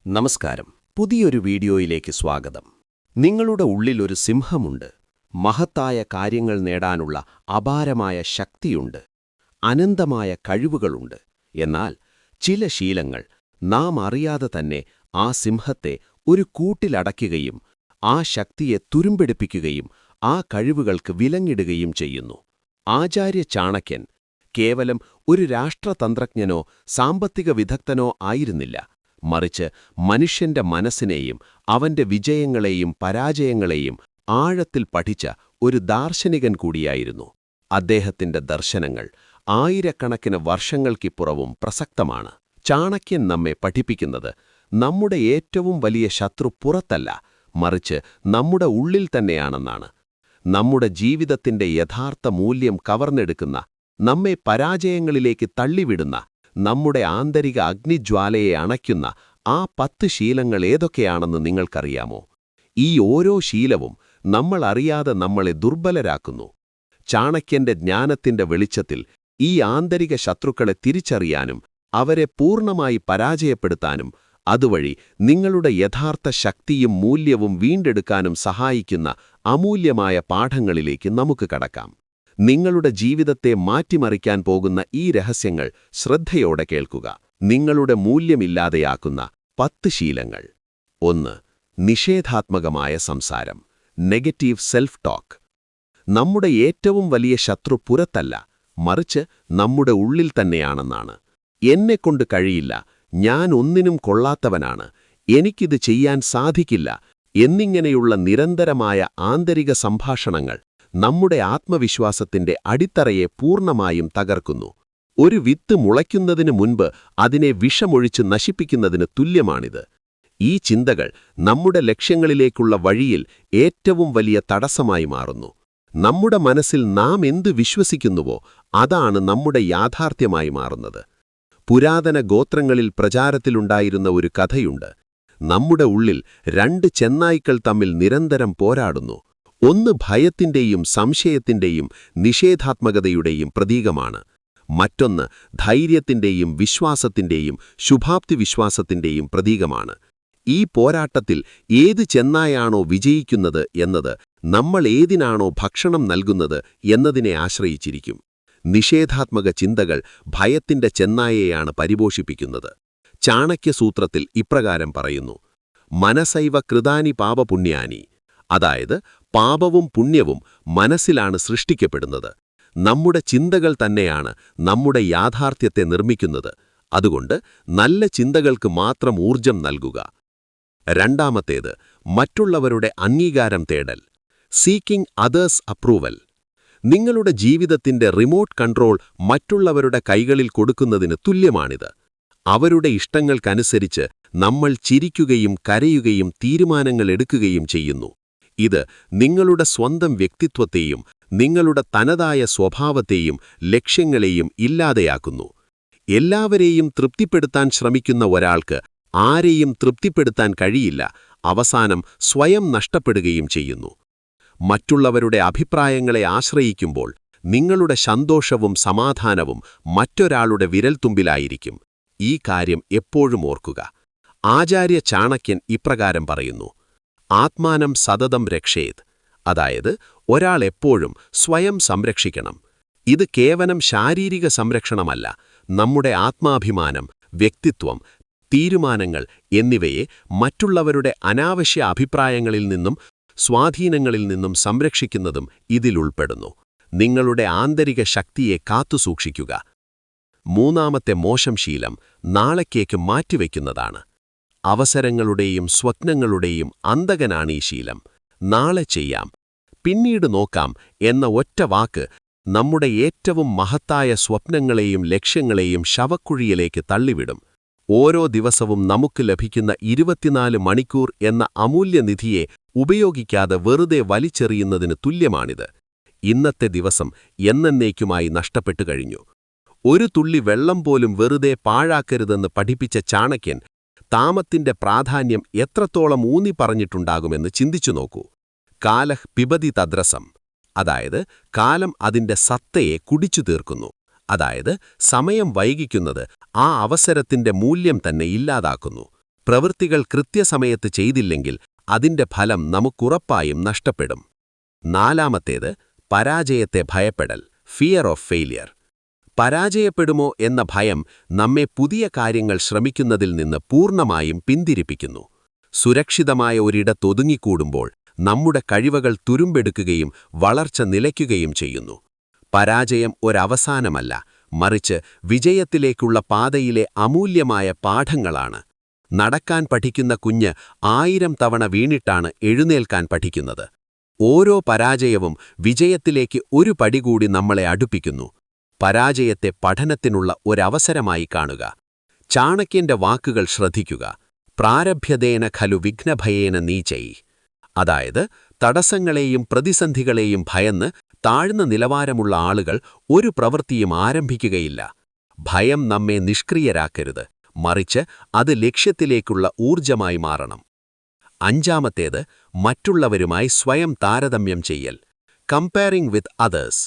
നമസ്കാരം. പുതിയൊരു വീഡിയോയിലേക്ക് സ്വാഗതം. നിങ്ങളുടെ ഉള്ളിൽ ഒരു സിംഹമുണ്ട്. മഹത്തായ കാര്യങ്ങൾ നേടാനുള്ള അപാരമായ ശക്തിയുണ്ട്. അനന്തമായ കഴിവുകളുണ്ട്. എന്നാൽ ചില ശീലങ്ങൾ നാം അറിയാതെ തന്നെ ആ സിംഹത്തെ ഒരു കൂട്ടിലടയ്ക്കുകയും ആ ശക്തിയെ തുരുമ്പെടുപ്പിക്കുകയും ആ കഴിവുകൾക്ക് വിലങ്ങിടുകയും ചെയ്യുന്നു. ആചാര്യ ചാണക്യൻ കേവലം ഒരു രാഷ്ട്രതന്ത്രജ്ഞനോ സാമ്പത്തിക വിദഗ്ധനോ ആയിരുന്നില്ല. മറിച്ച് മനുഷ്യന്റെ മനസ്സിനെയും അവന്റെ വിജയങ്ങളെയും പരാജയങ്ങളെയും ആഴത്തിൽ പഠിച്ച ഒരു ദാർശനികൻ കൂടിയായിരുന്നു. അദ്ദേഹത്തിന്റെ ദർശനങ്ങൾ ആയിരക്കണക്കിന് വർഷങ്ങൾക്കിപ്പുറവും പ്രസക്തമാണ്. ചാണക്യൻ നമ്മെ പഠിപ്പിക്കുന്നത് നമ്മുടെ ഏറ്റവും വലിയ ശത്രു പുറത്തല്ല, മറിച്ച് നമ്മുടെ ഉള്ളിൽ തന്നെയാണെന്നാണ്. നമ്മുടെ ജീവിതത്തിന്റെ യഥാർത്ഥ മൂല്യം കവർന്നെടുക്കുന്ന, നമ്മെ പരാജയങ്ങളിലേക്ക് തള്ളിവിടുന്ന, നമ്മുടെ ആന്തരിക അഗ്നിജ്വാലയെ അണയ്ക്കുന്ന ആ 10 ശീലങ്ങൾ ഏതൊക്കെയാണെന്ന് നിങ്ങൾക്കറിയാമോ? ഈ ഓരോ ശീലവും നമ്മൾ അറിയാതെ നമ്മളെ ദുർബലരാക്കുന്നു. ചാണക്യന്റെ ജ്ഞാനത്തിന്റെ വെളിച്ചത്തിൽ ഈ ആന്തരിക ശത്രുക്കളെ തിരിച്ചറിയാനും അവരെ പൂർണ്ണമായി പരാജയപ്പെടുത്താനും അതുവഴി നിങ്ങളുടെ യഥാർത്ഥ ശക്തിയും മൂല്യവും വീണ്ടെടുക്കാനും സഹായിക്കുന്ന അമൂല്യമായ പാഠങ്ങളിലേക്ക് നമുക്ക് കടക്കാം. നിങ്ങളുടെ ജീവിതത്തെ മാറ്റിമറിക്കാൻ പോകുന്ന ഈ രഹസ്യങ്ങൾ ശ്രദ്ധയോടെ കേൾക്കുക. നിങ്ങളുടെ മൂല്യമില്ലാതെയാക്കുന്ന 10 ശീലങ്ങൾ. 1. നിഷേധാത്മകമായ സംസാരം. Negative self talk. നമ്മുടെ ഏറ്റവും വലിയ ശത്രു പുറത്തല്ല, മറിച്ച് നമ്മുടെ ഉള്ളിൽ തന്നെയാണെന്നാണ്. എന്നെക്കൊണ്ട് കഴിയില്ല, ഞാൻ ഒന്നിനും കൊള്ളാത്തവനാണ്, എനിക്കിത് ചെയ്യാൻ സാധിക്കില്ല എന്നിങ്ങനെയുള്ള നിരന്തരമായ ആന്തരിക സംഭാഷണങ്ങൾ നമ്മുടെ ആത്മവിശ്വാസത്തിന്റെ അടിത്തറയെ പൂർണ്ണമായും തകർക്കുന്നു. ഒരു വിത്ത് മുളയ്ക്കുന്നതിന് മുൻപ് അതിനെ വിഷമൊഴിച്ച് നശിപ്പിക്കുന്നതിന് തുല്യമാണിത്. ഈ ചിന്തകൾ നമ്മുടെ ലക്ഷ്യങ്ങളിലേക്കുള്ള വഴിയിൽ ഏറ്റവും വലിയ തടസ്സമായി മാറുന്നു. നമ്മുടെ മനസ്സിൽ നാം എന്ത് വിശ്വസിക്കുന്നുവോ അതാണ് നമ്മുടെ യാഥാർത്ഥ്യമായി മാറുന്നത്. പുരാതന ഗോത്രങ്ങളിൽ പ്രചാരത്തിലുണ്ടായിരുന്ന ഒരു കഥയുണ്ട്. നമ്മുടെ ഉള്ളിൽ 2 ചെന്നായ്ക്കൾ തമ്മിൽ നിരന്തരം പോരാടുന്നു. ഒന്ന് ഭയത്തിന്റെയും സംശയത്തിന്റെയും നിഷേധാത്മകതയുടെയും പ്രതീകമാണ്. മറ്റൊന്ന് ധൈര്യത്തിന്റെയും വിശ്വാസത്തിന്റെയും ശുഭാപ്തി വിശ്വാസത്തിന്റെയും പ്രതീകമാണ്. ഈ പോരാട്ടത്തിൽ ഏത് ചെന്നായാണോ വിജയിക്കുന്നത് എന്നത് നമ്മൾ ഏതിനാണോ ഭക്ഷണം നൽകുന്നത് എന്നതിനെ ആശ്രയിച്ചിരിക്കും. നിഷേധാത്മക ചിന്തകൾ ഭയത്തിന്റെ ചെന്നായയെയാണ് പരിപോഷിപ്പിക്കുന്നത്. ചാണക്യസൂത്രത്തിൽ ഇപ്രകാരം പറയുന്നു: മനസൈവ കൃതാനി പാപപുണ്യാനി. അതായത് പാപവും പുണ്യവും മനസ്സിലാണ് സൃഷ്ടിക്കപ്പെടുന്നത്. നമ്മുടെ ചിന്തകൾ തന്നെയാണ് നമ്മുടെ യാഥാർത്ഥ്യത്തെ നിർമ്മിക്കുന്നത്. അതുകൊണ്ട് നല്ല ചിന്തകൾക്ക് മാത്രം ഊർജം നൽകുക. രണ്ടാമത്തേത്, മറ്റുള്ളവരുടെ അംഗീകാരം തേടൽ. Seeking others approval. നിങ്ങളുടെ ജീവിതത്തിന്റെ റിമോട്ട് കൺട്രോൾ മറ്റുള്ളവരുടെ കൈകളിൽ കൊടുക്കുന്നതിന് തുല്യമാണിത്. അവരുടെ ഇഷ്ടങ്ങൾക്കനുസരിച്ച് നമ്മൾ ചിരിക്കുകയും കരയുകയും തീരുമാനങ്ങൾ എടുക്കുകയും ചെയ്യുന്നു. ഇത് നിങ്ങളുടെ സ്വന്തം വ്യക്തിത്വത്തെയും നിങ്ങളുടെ തനതായ സ്വഭാവത്തെയും ലക്ഷ്യങ്ങളെയും ഇല്ലാതെയാക്കുന്നു. എല്ലാവരെയും തൃപ്തിപ്പെടുത്താൻ ശ്രമിക്കുന്ന ഒരാൾക്ക് ആരെയും തൃപ്തിപ്പെടുത്താൻ കഴിയില്ല, അവസാനം സ്വയം നഷ്ടപ്പെടുകയും ചെയ്യുന്നു. മറ്റുള്ളവരുടെ അഭിപ്രായങ്ങളെ ആശ്രയിക്കുമ്പോൾ നിങ്ങളുടെ സന്തോഷവും സമാധാനവും മറ്റൊരാളുടെ വിരൽത്തുമ്പിലായിരിക്കും. ഈ കാര്യം എപ്പോഴും ഓർക്കുക. ആചാര്യ ചാണക്യൻ ഇപ്രകാരം പറയുന്നു: ആത്മാനം സതതം രക്ഷേത്. അതായത് ഒരാൾ എപ്പോഴും സ്വയം സംരക്ഷിക്കണം. ഇത് കേവലം ശാരീരിക സംരക്ഷണമല്ല, നമ്മുടെ ആത്മാഭിമാനം, വ്യക്തിത്വം, തീരുമാനങ്ങൾ എന്നിവയെ മറ്റുള്ളവരുടെ അനാവശ്യ അഭിപ്രായങ്ങളിൽ നിന്നും സ്വാധീനങ്ങളിൽ നിന്നും സംരക്ഷിക്കുന്നതും ഇതിലുൾപ്പെടുന്നു. നിങ്ങളുടെ ആന്തരിക ശക്തിയെ കാത്തുസൂക്ഷിക്കുക. മൂന്നാമത്തെ മോശം ശീലം നാളേക്കേക്ക് മാറ്റിവെക്കുന്നതാണ്. അവസരങ്ങളുടെയും സ്വപ്നങ്ങളുടെയും അന്തകനാണ് ഈ ശീലം. നാളെ ചെയ്യാം, പിന്നീട് നോക്കാം എന്ന ഒറ്റ വാക്ക് നമ്മുടെ ഏറ്റവും മഹത്തായ സ്വപ്നങ്ങളെയും ലക്ഷ്യങ്ങളെയും ശവക്കുഴിയിലേക്ക് തള്ളിവിടും. ഓരോ ദിവസവും നമുക്ക് ലഭിക്കുന്ന 24 മണിക്കൂർ എന്ന അമൂല്യനിധിയെ ഉപയോഗിക്കാതെ വെറുതെ വലിച്ചെറിയുന്നതിന് തുല്യമാണിത്. ഇന്നത്തെ ദിവസം എന്നേക്കുമായി നഷ്ടപ്പെട്ടു കഴിഞ്ഞു. ഒരു തുള്ളി വെള്ളം പോലും വെറുതെ പാഴാക്കരുതെന്ന് പഠിപ്പിച്ച ചാണക്യൻ താമത്തിന്റെ പ്രാധാന്യം എത്രത്തോളം ഊന്നി പറഞ്ഞിട്ടുണ്ടാകുമെന്ന് ചിന്തിച്ചു നോക്കൂ. കാലഹ് പിബതി തദ്രസം. അതായത് കാലം അതിന്റെ സത്തയെ കുടിച്ചു തീർക്കുന്നു. അതായത് സമയം വൈകിക്കുന്നത് ആ അവസരത്തിന്റെ മൂല്യം തന്നെ ഇല്ലാതാക്കുന്നു. പ്രവൃത്തികൾ കൃത്യസമയത്ത് ചെയ്തില്ലെങ്കിൽ അതിന്റെ ഫലം നമുക്കുറപ്പായും നഷ്ടപ്പെടും. നാലാമത്തേത് പരാജയത്തെ ഭയപ്പെടൽ, ഫിയർ ഓഫ് ഫെയിലിയർ. പരാജയപ്പെടുമോ എന്ന ഭയം നമ്മെ പുതിയ കാര്യങ്ങൾ ശ്രമിക്കുന്നതിൽ നിന്ന് പൂർണ്ണമായും പിന്തിരിപ്പിക്കുന്നു. സുരക്ഷിതമായ ഒരിടത്തൊതുങ്ങിക്കൂടുമ്പോൾ നമ്മുടെ കഴിവുകൾ തുരുമ്പെടുക്കുകയും വളർച്ച നിലയ്ക്കുകയും ചെയ്യുന്നു. പരാജയം ഒരവസാനമല്ല, മറിച്ച് വിജയത്തിലേക്കുള്ള പാതയിലെ അമൂല്യമായ പാഠങ്ങളാണ്. നടക്കാൻ പഠിക്കുന്ന കുഞ്ഞ് 1000 തവണ വീണിട്ടാണ് എഴുന്നേൽക്കാൻ പഠിക്കുന്നത്. ഓരോ പരാജയവും വിജയത്തിലേക്ക് ഒരു പടി കൂടി നമ്മളെ അടുപ്പിക്കുന്നു. പരാജയത്തെ പഠനത്തിനുള്ള ഒരവസരമായി കാണുക. ചാണക്യന്റെ വാക്കുകൾ ശ്രദ്ധിക്കുക. പ്രാരഭ്യതേന ഖലു വിഘ്നഭയേന നീചൈ. അതായത്, തടസ്സങ്ങളെയും പ്രതിസന്ധികളെയും ഭയന്ന് താഴ്ന്ന നിലവാരമുള്ള ആളുകൾ ഒരു പ്രവൃത്തിയും ആരംഭിക്കുകയില്ല. ഭയം നമ്മെ നിഷ്ക്രിയരാക്കരുത്, മറിച്ച് അത് ലക്ഷ്യത്തിലേക്കുള്ള ഊർജമായി മാറണം. അഞ്ചാമത്തേത് മറ്റുള്ളവരുമായി സ്വയം താരതമ്യം ചെയ്യൽ, കമ്പയറിംഗ് വിത്ത് അതേഴ്സ്.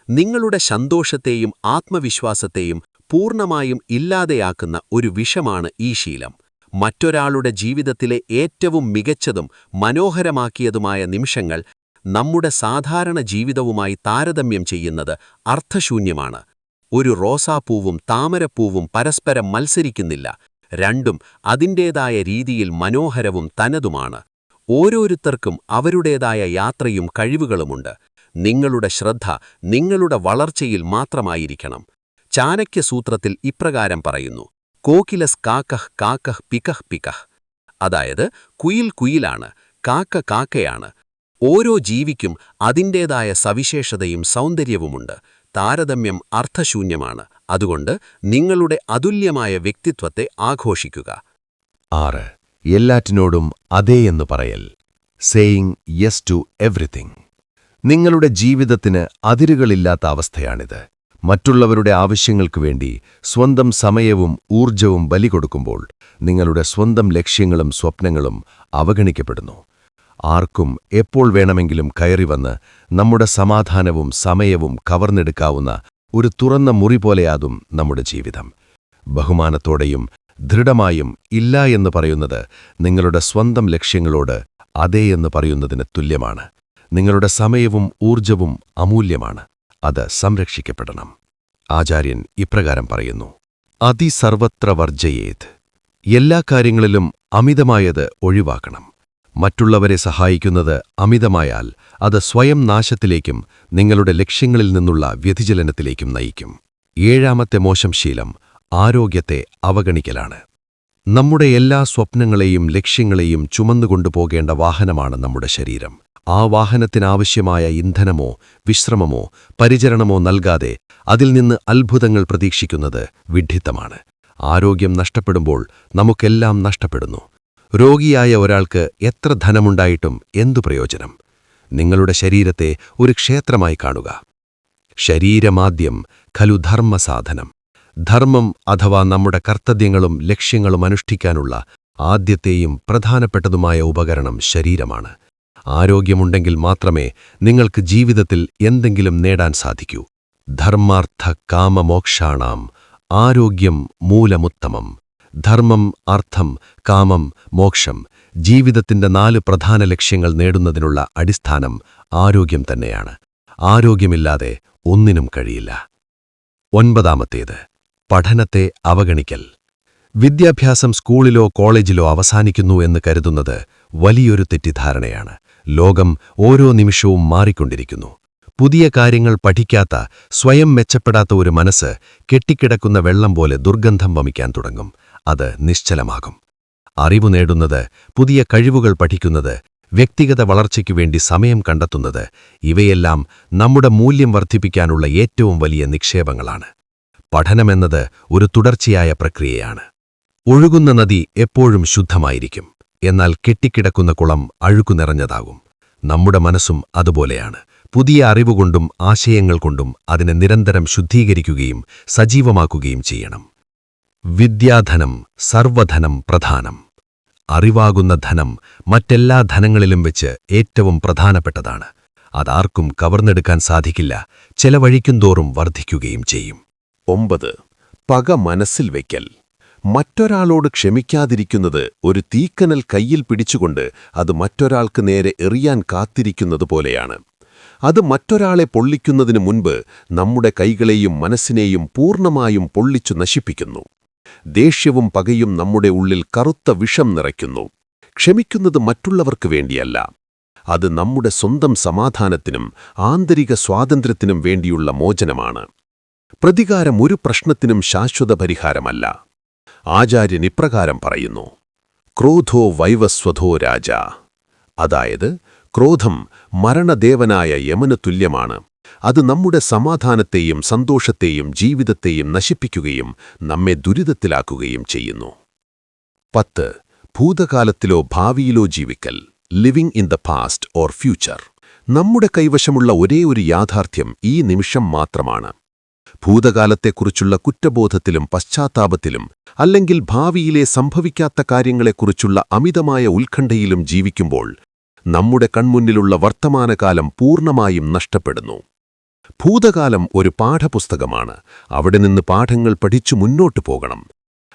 നിങ്ങളുടെ സന്തോഷത്തെയും ആത്മവിശ്വാസത്തെയും പൂർണ്ണമായും ഇല്ലാതെയാക്കുന്ന ഒരു വിഷമാണ് ഈ ശീലം. മറ്റൊരാളുടെ ജീവിതത്തിലെ ഏറ്റവും മികച്ചതും മനോഹരമാക്കിയതുമായ നിമിഷങ്ങൾ നമ്മുടെ സാധാരണ ജീവിതവുമായി താരതമ്യം ചെയ്യുന്നത് അർത്ഥശൂന്യമാണ്. ഒരു റോസാപ്പൂവും താമരപ്പൂവും പരസ്പരം മത്സരിക്കുന്നില്ല. രണ്ടും അതിൻ്റേതായ രീതിയിൽ മനോഹരവും തനതുമാണ്. ഓരോരുത്തർക്കും അവരുടേതായ യാത്രയും കഴിവുകളുമുണ്ട്. നിങ്ങളുടെ ശ്രദ്ധ നിങ്ങളുടെ വളർച്ചയിൽ മാത്രമായിരിക്കണം. ചാണക്യസൂത്രത്തിൽ ഇപ്രകാരം പറയുന്നു: കോകിലസ് കാക്കഹ് കാക്കഹ് പികഹ് പികഹ്. അതായത്, കുയിൽ കുയിലാണ്, കാക്ക കാക്കയാണ്. ഓരോ ജീവിക്കും അതിൻ്റേതായ സവിശേഷതയും സൗന്ദര്യവുമുണ്ട്. താരതമ്യം അർത്ഥശൂന്യമാണ്. അതുകൊണ്ട് നിങ്ങളുടെ അതുല്യമായ വ്യക്തിത്വത്തെ ആഘോഷിക്കുക. 6. എല്ലാറ്റിനോടും അതേയെന്ന് പറയൽ, സേയിങ് യെസ് ടു എവ്രിതിങ്. നിങ്ങളുടെ ജീവിതത്തിന് അതിരുകളില്ലാത്ത അവസ്ഥയാണിത്. മറ്റുള്ളവരുടെ ആവശ്യങ്ങൾക്കു വേണ്ടി സ്വന്തം സമയവും ഊർജവും ബലികൊടുക്കുമ്പോൾ നിങ്ങളുടെ സ്വന്തം ലക്ഷ്യങ്ങളും സ്വപ്നങ്ങളും അവഗണിക്കപ്പെടുന്നു. ആർക്കും എപ്പോൾ വേണമെങ്കിലും കയറിവന്ന് നമ്മുടെ സമാധാനവും സമയവും കവർന്നെടുക്കാവുന്ന ഒരു തുറന്ന മുറി പോലെയാകും നമ്മുടെ ജീവിതം. ബഹുമാനത്തോടെയും ദൃഢമായും ഇല്ല എന്ന് പറയുന്നത് നിങ്ങളുടെ സ്വന്തം ലക്ഷ്യങ്ങളോട് അതേ എന്ന് പറയുന്നതിന് തുല്യമാണ്. നിങ്ങളുടെ സമയവും ഊർജവും അമൂല്യമാണ്. അത് സംരക്ഷിക്കപ്പെടണം. ആചാര്യൻ ഇപ്രകാരം പറയുന്നു: അതിസർവത്ര വർജയേത്. എല്ലാ കാര്യങ്ങളിലും അമിതമായത് ഒഴിവാക്കണം. മറ്റുള്ളവരെ സഹായിക്കുന്നത് അമിതമായാൽ അത് സ്വയം നാശത്തിലേക്കും നിങ്ങളുടെ ലക്ഷ്യങ്ങളിൽ നിന്നുള്ള വ്യതിചലനത്തിലേക്കും നയിക്കും. 7ാമത്തെ മോശം ശീലം ആരോഗ്യത്തെ അവഗണിക്കലാണ്. നമ്മുടെ എല്ലാ സ്വപ്നങ്ങളെയും ലക്ഷ്യങ്ങളെയും ചുമന്നുകൊണ്ടുപോകേണ്ട വാഹനമാണ് നമ്മുടെ ശരീരം. ആ വാഹനത്തിനാവശ്യമായ ഇന്ധനമോ വിശ്രമമോ പരിചരണമോ നൽകാതെ അതിൽ നിന്ന് അത്ഭുതങ്ങൾ പ്രതീക്ഷിക്കുന്നത് വിഡ്ഢിത്തമാണ്. ആരോഗ്യം നഷ്ടപ്പെടുമ്പോൾ നമുക്കെല്ലാം നഷ്ടപ്പെടുന്നു. രോഗിയായ ഒരാൾക്ക് എത്ര ധനമുണ്ടായിട്ടും എന്തു പ്രയോജനം? നിങ്ങളുടെ ശരീരത്തെ ഒരു ക്ഷേത്രമായി കാണുക. ശരീരമാദ്യം ഖലു ധർമ്മസാധനം. ധർമ്മം അഥവാ നമ്മുടെ കർത്തവ്യങ്ങളും ലക്ഷ്യങ്ങളും അനുഷ്ഠിക്കാനുള്ള ആദ്യത്തെയും പ്രധാനപ്പെട്ടതുമായ ഉപകരണം ശരീരമാണ്. ആരോഗ്യമുണ്ടെങ്കിൽ മാത്രമേ നിങ്ങൾക്ക് ജീവിതത്തിൽ എന്തെങ്കിലും നേടാൻ സാധിക്കൂ. ധർമാർത്ഥ കാമമോക്ഷാണാം ആരോഗ്യം മൂലമുത്തമം. ധർമ്മം, അർത്ഥം, കാമം, മോക്ഷം, ജീവിതത്തിന്റെ 4 പ്രധാന ലക്ഷ്യങ്ങൾ നേടുന്നതിനുള്ള അടിസ്ഥാനം ആരോഗ്യം തന്നെയാണ്. ആരോഗ്യമില്ലാതെ ഒന്നിനും കഴിയില്ല. 9ാമത്തേത് പഠനത്തെ അവഗണിക്കൽ. വിദ്യാഭ്യാസം സ്കൂളിലോ കോളേജിലോ അവസാനിക്കുന്നു എന്ന് കരുതുന്നത് വലിയൊരു തെറ്റിദ്ധാരണയാണ്. ലോകം ഓരോ നിമിഷവും മാറിക്കൊണ്ടിരിക്കുന്നു. പുതിയ കാര്യങ്ങൾ പഠിക്കാത്ത, സ്വയം മെച്ചപ്പെടാത്ത ഒരു മനസ്സ് കെട്ടിക്കിടക്കുന്ന വെള്ളം പോലെ ദുർഗന്ധം വമിക്കാൻ തുടങ്ങും. അത് നിശ്ചലമാകും. അറിവ് നേടുന്നത്, പുതിയ കഴിവുകൾ പഠിക്കുന്നത്, വ്യക്തിഗത വളർച്ചയ്ക്കു വേണ്ടി സമയം കണ്ടെത്തുന്നത്, ഇവയെല്ലാം നമ്മുടെ മൂല്യം വർദ്ധിപ്പിക്കാനുള്ള ഏറ്റവും വലിയ നിക്ഷേപങ്ങളാണ്. പഠനമെന്നത് ഒരു തുടർച്ചയായ പ്രക്രിയയാണ്. ഒഴുകുന്ന നദി എപ്പോഴും ശുദ്ധമായിരിക്കും. എന്നാൽ കെട്ടിക്കിടക്കുന്ന കുളം അഴുക്കു നിറഞ്ഞതാകും. നമ്മുടെ മനസ്സും അതുപോലെയാണ്. പുതിയ അറിവുകൊണ്ടും ആശയങ്ങൾ കൊണ്ടും അതിനെ നിരന്തരം ശുദ്ധീകരിക്കുകയും സജീവമാക്കുകയും ചെയ്യണം. വിദ്യാധനം സർവധനം പ്രധാനം. അറിവാകുന്ന ധനം മറ്റെല്ലാ ധനങ്ങളിലും വെച്ച് ഏറ്റവും പ്രധാനപ്പെട്ടതാണ്. അതാർക്കും കവർന്നെടുക്കാൻ സാധിക്കില്ല. ചെലവഴിക്കുന്തോറും വർദ്ധിക്കുകയും ചെയ്യും. 9. പക മനസ്സിൽ വയ്ക്കൽ, മറ്റൊരാളോട് ക്ഷമിക്കാതിരിക്കുന്നത് ഒരു തീക്കനൽ കയ്യിൽ പിടിച്ചുകൊണ്ട് അത് മറ്റൊരാൾക്ക് നേരെ എറിയാൻ കാത്തിരിക്കുന്നത് പോലെയാണ്. അത് മറ്റൊരാളെ പൊള്ളിക്കുന്നതിനു മുൻപ് നമ്മുടെ കൈകളെയും മനസ്സിനെയും പൂർണ്ണമായും പൊള്ളിച്ചു നശിപ്പിക്കുന്നു. ദേഷ്യവും പകയും നമ്മുടെ ഉള്ളിൽ കറുത്ത വിഷം നിറയ്ക്കുന്നു. ക്ഷമിക്കുന്നത് മറ്റുള്ളവർക്ക് വേണ്ടിയല്ല, അത് നമ്മുടെ സ്വന്തം സമാധാനത്തിനും ആന്തരിക സ്വാതന്ത്ര്യത്തിനും വേണ്ടിയുള്ള മോചനമാണ്. പ്രതികാരം ഒരു പ്രശ്നത്തിനും ശാശ്വത പരിഹാരമല്ല. ആചാര്യൻ ഇപ്രകാരം പറയുന്നു: ക്രോധോ വൈവസ്വതോ രാജ. അതായത്, ക്രോധം മരണദേവനായ യമന് തുല്യമാണ്. അത് നമ്മുടെ സമാധാനത്തെയും സന്തോഷത്തെയും ജീവിതത്തെയും നശിപ്പിക്കുകയും നമ്മെ ദുരിതത്തിലാക്കുകയും ചെയ്യുന്നു. 10. ഭൂതകാലത്തിലോ ഭാവിയിലോ ജീവിക്കൽ. Living in the past or future. നമ്മുടെ കൈവശമുള്ള ഒരേയൊരു യാഥാർത്ഥ്യം ഈ നിമിഷം മാത്രമാണ്. ഭൂതകാലത്തെക്കുറിച്ചുള്ള കുറ്റബോധത്തിലും പശ്ചാത്താപത്തിലും അല്ലെങ്കിൽ ഭാവിയിലെ സംഭവിക്കാത്ത കാര്യങ്ങളെക്കുറിച്ചുള്ള അമിതമായ ഉത്കണ്ഠയിലും ജീവിക്കുമ്പോൾ നമ്മുടെ കൺമുന്നിലുള്ള വർത്തമാനകാലം പൂർണ്ണമായും നഷ്ടപ്പെടുന്നു. ഭൂതകാലം ഒരു പാഠപുസ്തകമാണ്. അവിടെ നിന്ന് പാഠങ്ങൾ പഠിച്ചു മുന്നോട്ടു പോകണം,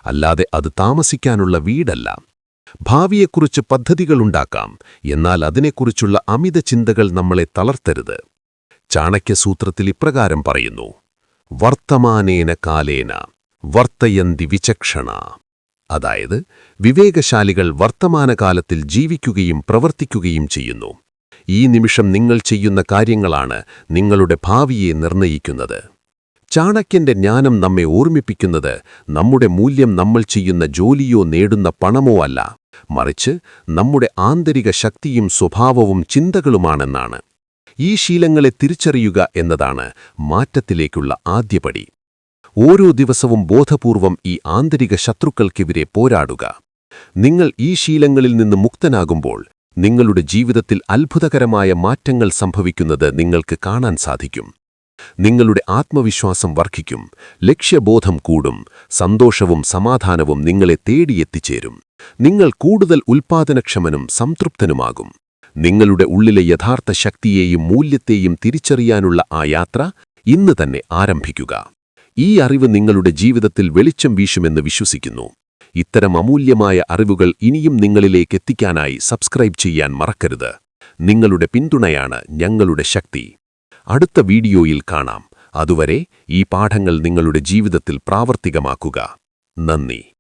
അല്ലാതെ അത് താമസിക്കാനുള്ള വീടല്ല. ഭാവിയെക്കുറിച്ച് പദ്ധതികളുണ്ടാക്കാം, എന്നാൽ അതിനെക്കുറിച്ചുള്ള അമിത ചിന്തകൾ നമ്മളെ തളർത്തരുത്. ചാണക്യസൂത്രത്തിൽ ഇപ്രകാരം പറയുന്നു: വർത്തമാനേന കാലേന വർത്തയന്തി വിചക്ഷണ. അതായത്, വിവേകശാലികൾ വർത്തമാനകാലത്തിൽ ജീവിക്കുകയും പ്രവർത്തിക്കുകയും ചെയ്യുന്നു. ഈ നിമിഷം നിങ്ങൾ ചെയ്യുന്ന കാര്യങ്ങളാണ് നിങ്ങളുടെ ഭാവിയെ നിർണയിക്കുന്നത്. ചാണക്യന്റെ ജ്ഞാനം നമ്മെ ഓർമ്മിപ്പിക്കുന്നത് നമ്മുടെ മൂല്യം നമ്മൾ ചെയ്യുന്ന ജോലിയോ നേടുന്ന പണമോ അല്ല, മറിച്ച് നമ്മുടെ ആന്തരിക ശക്തിയും സ്വഭാവവും ചിന്തകളുമാണെന്നാണ്. ഈ ശീലങ്ങളെ തിരിച്ചറിയുക എന്നതാണ് മാറ്റത്തിലേക്കുള്ള ആദ്യപടി. ഓരോ ദിവസവും ബോധപൂർവം ഈ ആന്തരിക ശത്രുക്കൾക്കെതിരെ പോരാടുക. നിങ്ങൾ ഈ ശീലങ്ങളിൽ നിന്ന് മുക്തനാകുമ്പോൾ നിങ്ങളുടെ ജീവിതത്തിൽ അത്ഭുതകരമായ മാറ്റങ്ങൾ സംഭവിക്കുന്നത് നിങ്ങൾക്ക് കാണാൻ സാധിക്കും. നിങ്ങളുടെ ആത്മവിശ്വാസം വർദ്ധിക്കും, ലക്ഷ്യബോധം കൂടും, സന്തോഷവും സമാധാനവും നിങ്ങളെ തേടിയെത്തിച്ചേരും. നിങ്ങൾ കൂടുതൽ ഉൽപ്പാദനക്ഷമനും സംതൃപ്തനുമാകും. നിങ്ങളുടെ ഉള്ളിലെ യഥാർത്ഥ ശക്തിയെയും മൂല്യത്തെയും തിരിച്ചറിയാനുള്ള ആ യാത്ര ഇന്ന് തന്നെ ആരംഭിക്കുക. ഈ അറിവ് നിങ്ങളുടെ ജീവിതത്തിൽ വെളിച്ചം വീശുമെന്ന് വിശ്വസിക്കുന്നു. ഇത്തരം അമൂല്യമായ അറിവുകൾ ഇനിയും നിങ്ങളിലേക്ക് എത്തിക്കാനായി സബ്സ്ക്രൈബ് ചെയ്യാൻ മറക്കരുത്. നിങ്ങളുടെ പിന്തുണയാണ് ഞങ്ങളുടെ ശക്തി. അടുത്ത വീഡിയോയിൽ കാണാം. അതുവരെ ഈ പാഠങ്ങൾ നിങ്ങളുടെ ജീവിതത്തിൽ പ്രാവർത്തികമാക്കുക. നന്ദി.